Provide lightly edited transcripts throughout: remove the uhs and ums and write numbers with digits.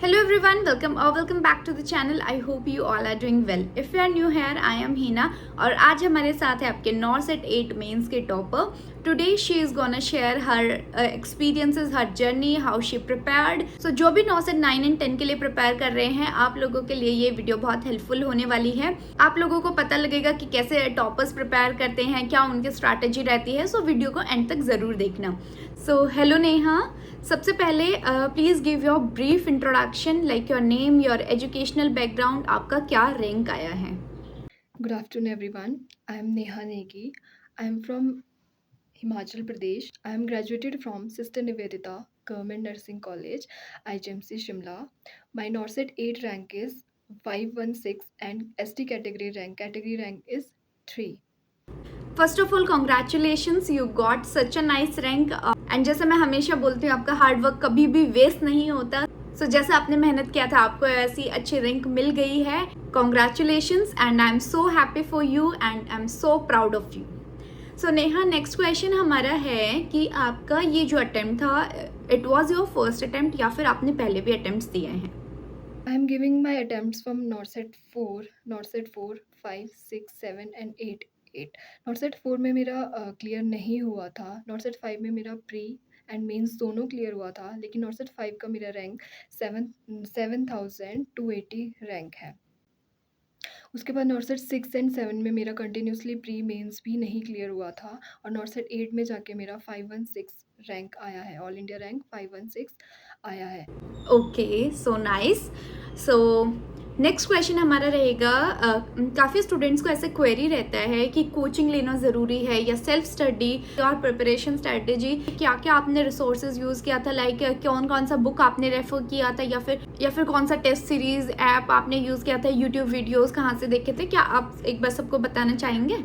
Hello everyone, welcome back to the channel. I hope you all are doing well. If you are new here, I am Hina और आज हमारे साथ है आपके नॉर्सेट 8 mains के topper. Today she is gonna share her experiences, her journey, how she prepared. So जो भी नॉर्सेट 9 and 10 के लिए प्रिपेयर कर रहे हैं, आप लोगों के लिए ये वीडियो बहुत हेल्पफुल होने वाली है. आप लोगों को पता लगेगा कि कैसे टॉपर्स प्रिपेयर करते हैं, क्या उनकी स्ट्रैटेजी रहती है. सो वीडियो को एंड तक ज़रूर देखना. सो हेलो नेहा, सबसे पहले please give your brief introduction like your name, your educational background, आपका क्या रैंक आया है. Good afternoon, everyone. I am Neha Negi. I am from Himachal Pradesh. I am graduated from Sister Nivedita Government Nursing College, IGMC Shimla. My NORCET 8 rank is 516 and ST category rank is 3. First of all congratulations, you got such a nice rank. And जैसे मैं हमेशा बोलती हूँ, आपका hard work कभी भी waste नहीं होता. सो जैसे आपने मेहनत किया था, आपको ऐसी अच्छी रैंक मिल गई है. Congratulations and I am so happy for you and I am so proud of you. So Neha, next question हमारा है कि आपका ये जो अटेम्प्ट था, it was your first attempt या फिर आपने पहले भी अटेम्प्ट्स दिए हैं. I am giving my attempts from NORCET 4, 5, 6, 7 and 8. NORCET 4 में मेरा क्लियर नहीं हुआ था. NORCET 5 में मेरा प्री एंड मेंस दोनों क्लियर हुआ था, लेकिन NORCET 5 का मेरा रैंक 7280 रैंक है. उसके बाद NORCET 6 एंड 7 में मेरा कंटिन्यूसली प्री मेंस भी नहीं क्लियर हुआ था, और NORCET 8 में जाके मेरा 516 रैंक आया है. ऑल इंडिया रैंक 516 आया है. Okay, so nice. So next question हमारा रहेगा, काफ़ी स्टूडेंट्स को ऐसे क्वेरी रहता है कि कोचिंग लेना ज़रूरी है या सेल्फ स्टडी और प्रिपरेशन स्ट्रेटेजी, क्या क्या आपने रिसोर्सेज यूज़ किया था, लाइक कौन कौन सा बुक आपने रेफर किया था या फिर कौन सा टेस्ट सीरीज ऐप आपने यूज़ किया था, यूट्यूब वीडियोज़ कहाँ से देखे थे, क्या आप एक बार सबको बताना चाहेंगे.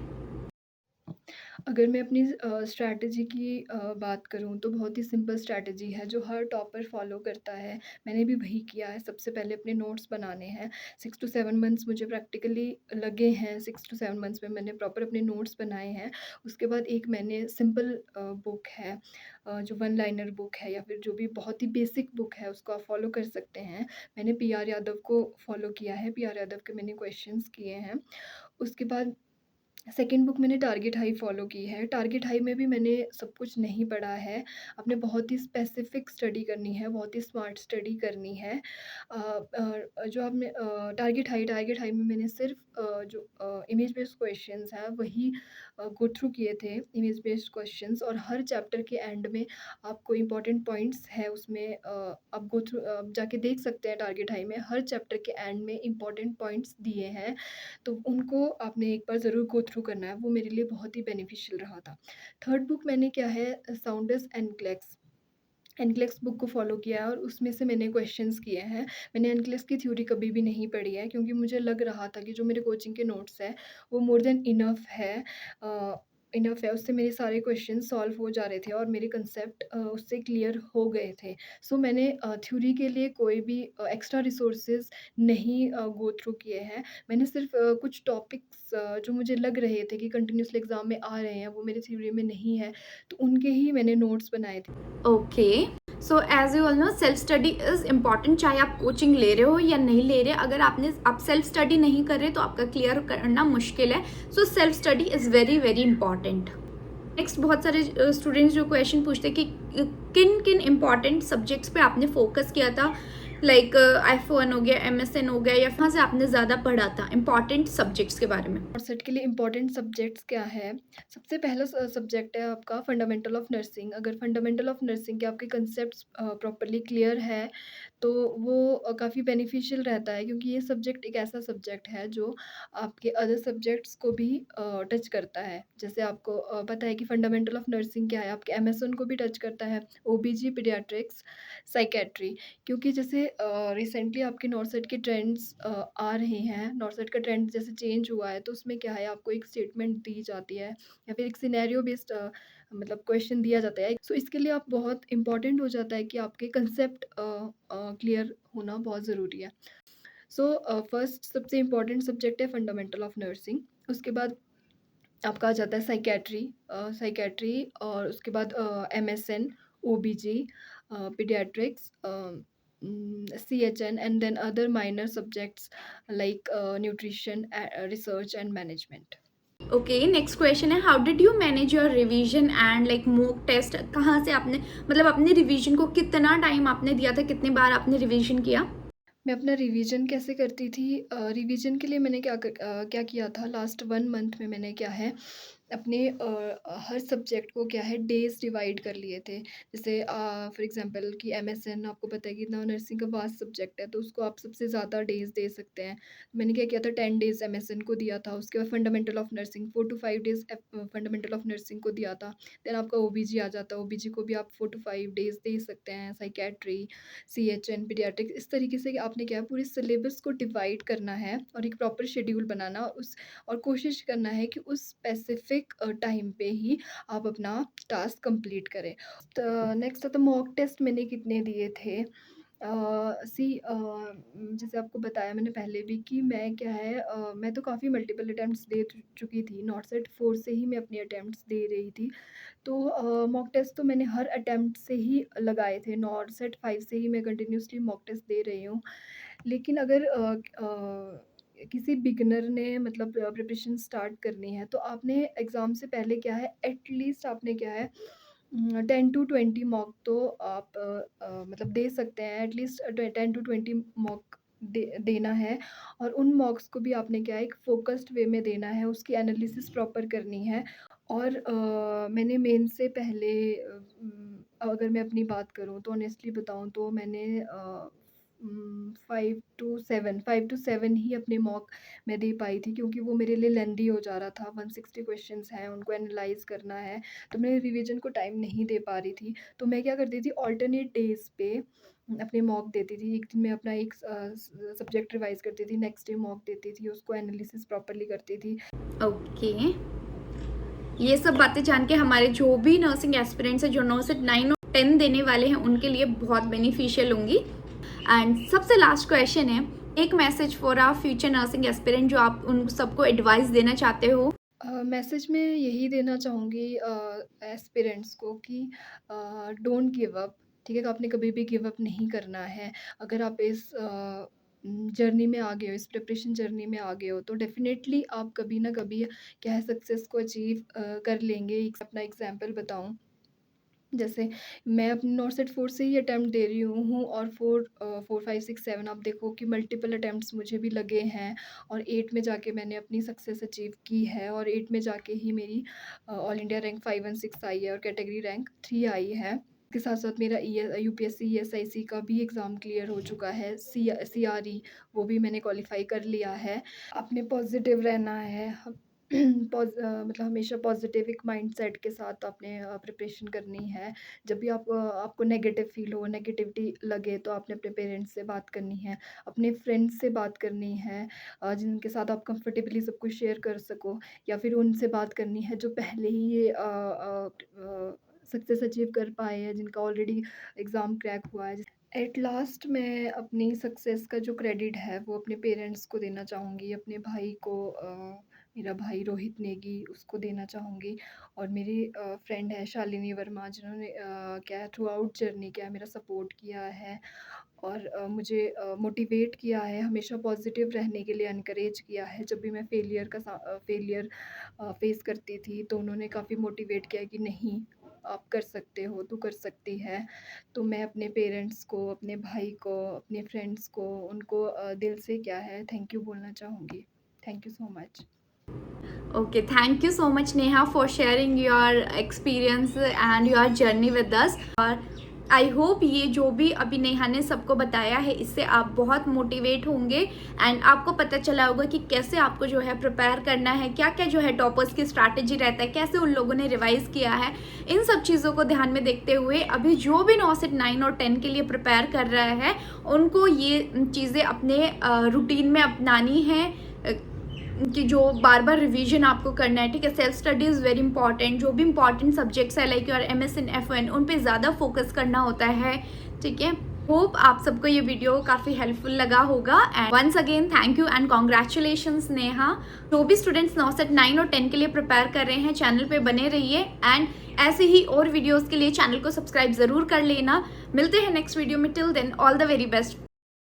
अगर मैं अपनी स्ट्रैटेजी की बात करूँ तो बहुत ही सिंपल स्ट्रैटेजी है जो हर टॉपर फॉलो करता है. मैंने भी वही किया है. सबसे पहले अपने नोट्स बनाने हैं. 6 टू 7 मंथ्स मुझे प्रैक्टिकली लगे हैं. 6 टू 7 मंथ्स में मैंने प्रॉपर अपने नोट्स बनाए हैं. उसके बाद एक मैंने सिंपल बुक है, जो वन लाइनर बुक है या फिर जो भी बहुत ही बेसिक बुक है, उसको आप फॉलो कर सकते हैं. मैंने पी.आर. यादव को फॉलो किया है. पी.आर. यादव के मैंने क्वेश्चंस किए हैं. उसके बाद सेकंड बुक मैंने टारगेट हाई फ़ॉलो की है. टारगेट हाई में भी मैंने सब कुछ नहीं पढ़ा है. आपने बहुत ही स्पेसिफ़िक स्टडी करनी है, बहुत ही स्मार्ट स्टडी करनी है. जो आपने टारगेट हाई में मैंने सिर्फ़ जो इमेज बेस्ड क्वेश्चंस हैं वही गो थ्रू किए थे. इमेज बेस्ड क्वेश्चंस, और हर चैप्टर के एंड में आपको इम्पोर्टेंट पॉइंट्स है उसमें, आप गो थ्रू जाके देख सकते हैं. टारगेट हाई में हर चैप्टर के एंड में इम्पोर्टेंट पॉइंट्स दिए हैं, तो उनको आपने एक बार ज़रूर गो थ्रू करना है. वो मेरे लिए बहुत ही बेनिफिशियल रहा था. थर्ड बुक मैंने क्या है, साउंडस एनक्लेक्स बुक को फ़ॉलो किया है, और उसमें से मैंने क्वेश्चंस किए हैं. मैंने एनक्लेक्स की थ्योरी कभी भी नहीं पढ़ी है, क्योंकि मुझे लग रहा था कि जो मेरे कोचिंग के नोट्स हैं वो मोर देन इनफ है. उससे मेरे सारे क्वेश्चन सॉल्व हो जा रहे थे और मेरे कंसेप्ट उससे क्लियर हो गए थे. सो मैंने थ्योरी के लिए कोई भी एक्स्ट्रा रिसोर्सेज नहीं गो थ्रू किए हैं. मैंने सिर्फ कुछ टॉपिक्स जो मुझे लग रहे थे कि कंटिन्यूसली एग्ज़ाम में आ रहे हैं, वो मेरे थ्योरी में नहीं है, तो उनके ही मैंने नोट्स बनाए थे. Okay, so as you all know, self study is important, चाहे आप कोचिंग ले रहे हो या नहीं ले रहे. अगर आप सेल्फ स्टडी नहीं कर रहे तो आपका क्लियर करना मुश्किल है. So self study is very very important. Next, बहुत सारे स्टूडेंट्स जो क्वेश्चन पूछते हैं कि किन किन इम्पॉर्टेंट सब्जेक्ट्स पे आपने फोकस किया था, लाइक F1 हो गया, MSN हो गया, या कहाँ से आपने ज़्यादा पढ़ा था, इम्पॉर्टेंट सब्जेक्ट्स के बारे में. और सेट के लिए इम्पॉर्टेंट सब्जेक्ट्स क्या है? सबसे पहला सब्जेक्ट है आपका फंडामेंटल ऑफ नर्सिंग. अगर फंडामेंटल ऑफ नर्सिंग के आपके कंसेप्ट्स प्रॉपर्ली क्लियर है, तो वो काफ़ी बेनिफिशियल रहता है, क्योंकि ये सब्जेक्ट एक ऐसा सब्जेक्ट है जो आपके अदर सब्जेक्ट्स को भी टच करता है. जैसे आपको पता है कि फंडामेंटल ऑफ नर्सिंग क्या है, आपके एमएसएन को भी टच करता है, ओबीजी, पीडियाट्रिक्स, साइकेट्री. क्योंकि जैसे रिसेंटली आपके नॉर्सेट के ट्रेंड्स आ रहे हैं. नॉर्सेट का ट्रेंड जैसे चेंज हुआ है, तो उसमें क्या है, आपको एक स्टेटमेंट दी जाती है या फिर एक सिनेरियो बेस्ड मतलब क्वेश्चन दिया जाता है. सो इसके लिए आप बहुत इम्पॉर्टेंट हो जाता है कि आपके कंसेप्ट क्लियर होना बहुत ज़रूरी है. सो फर्स्ट सबसे इम्पॉर्टेंट सब्जेक्ट है फंडामेंटल ऑफ नर्सिंग. उसके बाद आपका आ जाता है साइकेट्री, और उसके बाद MSN, ओबीजी, paediatrics, CHN and then other minor subjects like nutrition, research and management. Okay, next question है, how did you manage your revision and like mock test? कहाँ से आपने मतलब अपने रिवीजन को कितना टाइम आपने दिया था, कितनी बार आपने रिवीजन किया? मैं अपना रिवीजन कैसे करती थी? रिवीजन के लिए मैंने क्या किया था, लास्ट 1 मंथ में मैंने क्या है अपने हर सब्जेक्ट को क्या है डेज़ डिवाइड कर लिए थे। जैसे फॉर एग्ज़ाम्पल कि MSN आपको पता है कि इतना नर्सिंग का वास्ट सब्जेक्ट है, तो उसको आप सबसे ज़्यादा डेज़ दे सकते हैं। मैंने क्या किया था, 10 डेज़ MSN को दिया था, उसके बाद fundamental of nursing 4 to 5 days fundamental of nursing को दिया था। देन आपका OBG आ जाता है, OBG को भी आप 4 टू 5 डेज़ दे सकते हैं। साइकियाट्री, CHN, पीडियाट्रिक्स, इस तरीके से आपने क्या है पूरे सिलेबस को डिवाइड करना है और एक प्रॉपर शेड्यूल बनाना और कोशिश करना है कि उस स्पेसिफिक टाइम पे ही आप अपना टास्क कंप्लीट करें। तो नेक्स्ट था मॉक टेस्ट मैंने कितने दिए थे? जैसे आपको बताया मैंने पहले भी कि मैं क्या है मैं तो काफ़ी मल्टीपल अटेम्प्ट्स दे चुकी थी। नॉट सेट 4 से ही मैं अपनी अटेम्प्ट्स दे रही थी। तो मॉक टेस्ट तो मैंने हर अटेम्प्ट से ही लगाए थे। नॉट सेट 5 से ही मैं कंटिन्यूअसली मॉक टेस्ट दे रही हूँ। लेकिन अगर किसी बिगिनर ने मतलब प्रिपरेशन स्टार्ट करनी है, तो आपने एग्ज़ाम से पहले क्या है एटलीस्ट आपने क्या है 10 टू 20 मॉक तो आप मतलब दे सकते हैं। एटलीस्ट 10 टू 20 मॉक देना है और उन मॉक्स को भी आपने क्या है एक फ़ोकस्ड वे में देना है, उसकी एनालिसिस प्रॉपर करनी है। और मैंने मेन से पहले अगर मैं अपनी बात करूँ तो ऑनेस्टली बताऊँ तो मैंने 5 टू 7 ही अपने मॉक मैं दे पाई थी, क्योंकि वो मेरे लिए लेंदी हो जा रहा था। 160 क्वेश्चंस हैं, उनको एनालाइज़ करना है, तो मैं रिवीजन को टाइम नहीं दे पा रही थी। तो मैं क्या करती थी, अल्टरनेट डेज़ पे अपने मॉक देती थी। एक दिन मैं अपना एक सब्जेक्ट रिवाइज़ करती थी, नेक्स्ट डे मॉक देती थी, उसको एनालिसिस प्रॉपर्ली करती थी। ओके, ये सब बातें जान के हमारे जो भी नर्सिंग एस्पिरेंट्स हैं, जो नर्सिंग 9 और 10 देने वाले हैं, उनके लिए बहुत बेनिफिशियल होंगी। एंड सबसे लास्ट क्वेश्चन है, एक message for our future nursing aspirant जो आप उन सबको एडवाइस देना चाहते हो? मैसेज में यही देना चाहूँगी एस्पिरेंट्स को कि डोंट गिव अप। ठीक है? आपने कभी भी गिव अप नहीं करना है। अगर आप इस जर्नी में आ गए हो, इस प्रिपरेशन जर्नी में आ गए हो, तो डेफ़िनेटली आप कभी ना कभी क्या है सक्सेस को अचीव कर लेंगे। एक अपना एग्ज़ाम्पल बताऊँ, जैसे मैं अपनी नॉट सेट 4 से ही अटेम्प्ट दे रही हूँ और 4, 5, 6, 7 आप देखो कि मल्टीपल अटेम्प्ट्स मुझे भी लगे हैं और 8 में जाके मैंने अपनी सक्सेस अचीव की है और 8 में जाके ही मेरी ऑल इंडिया रैंक 5 एंड 6 आई है और कैटेगरी रैंक 3 आई है। इसके साथ-साथ मेरा UPSC ESIC का भी एग्ज़ाम क्लियर हो चुका है। CRE वो भी मैंने क्वालीफ़ाई कर लिया है। आपने पॉज़िटिव रहना है। मतलब हमेशा पॉज़िटिव एक माइंडसेट के साथ आपने प्रिपरेशन करनी है। जब भी आपको नेगेटिव फ़ील हो, नेगेटिविटी लगे, तो आपने अपने पेरेंट्स से बात करनी है, अपने फ्रेंड्स से बात करनी है, जिनके साथ आप कंफर्टेबली सब कुछ शेयर कर सको, या फिर उनसे बात करनी है जो पहले ही ये सक्सेस अचीव कर पाए हैं, जिनका ऑलरेडी एग्ज़ाम क्रैक हुआ है। एट लास्ट मैं अपनी सक्सेस का जो क्रेडिट है वो अपने पेरेंट्स को देना चाहूँगी, अपने भाई को मेरा भाई रोहित नेगी उसको देना चाहूँगी, और मेरी फ्रेंड है शालिनी वर्मा, जिन्होंने क्या है थ्रू आउट जर्नी क्या है मेरा सपोर्ट किया है और मुझे मोटिवेट किया है, हमेशा पॉजिटिव रहने के लिए एनकरेज किया है। जब भी मैं फेलियर फेस करती थी तो उन्होंने काफ़ी मोटिवेट किया कि नहीं, आप कर सकते हो, तू कर सकती है। तो मैं अपने पेरेंट्स को, अपने भाई को, अपने फ्रेंड्स को, उनको दिल से क्या है थैंक यू बोलना चाहूँगी। Thank you so much. Okay, thank you so much Neha for sharing your experience and your journey with us. और आई होप ये जो भी अभी नेहा ने सबको बताया है इससे आप बहुत मोटिवेट होंगे एंड आपको पता चला होगा कि कैसे आपको जो है प्रिपेयर करना है, क्या क्या जो है टॉपर्स की स्ट्रैटेजी रहता है, कैसे उन लोगों ने रिवाइज किया है। इन सब चीज़ों को ध्यान में देखते हुए अभी जो भी नॉसेट 9 और 10 के लिए प्रिपेयर कर रहा है उनको ये चीज़ें अपने रूटीन में अपनानी है कि जो बार बार रिवीजन आपको करना है। ठीक है, self study is very important. जो भी इंपॉर्टेंट सब्जेक्ट्स है लाइक योर MSN F1 उन पे ज़्यादा फोकस करना होता है। ठीक है, होप आप सबको ये वीडियो काफ़ी हेल्पफुल लगा होगा and once again thank you and congratulations Neha. जो भी स्टूडेंट्स नॉसेट 9 और 10 के लिए प्रिपेयर कर रहे हैं चैनल पे बने रहिए एंड ऐसे ही और वीडियोस के लिए चैनल को सब्सक्राइब ज़रूर कर लेना। मिलते हैं नेक्स्ट वीडियो में, till then all the very best.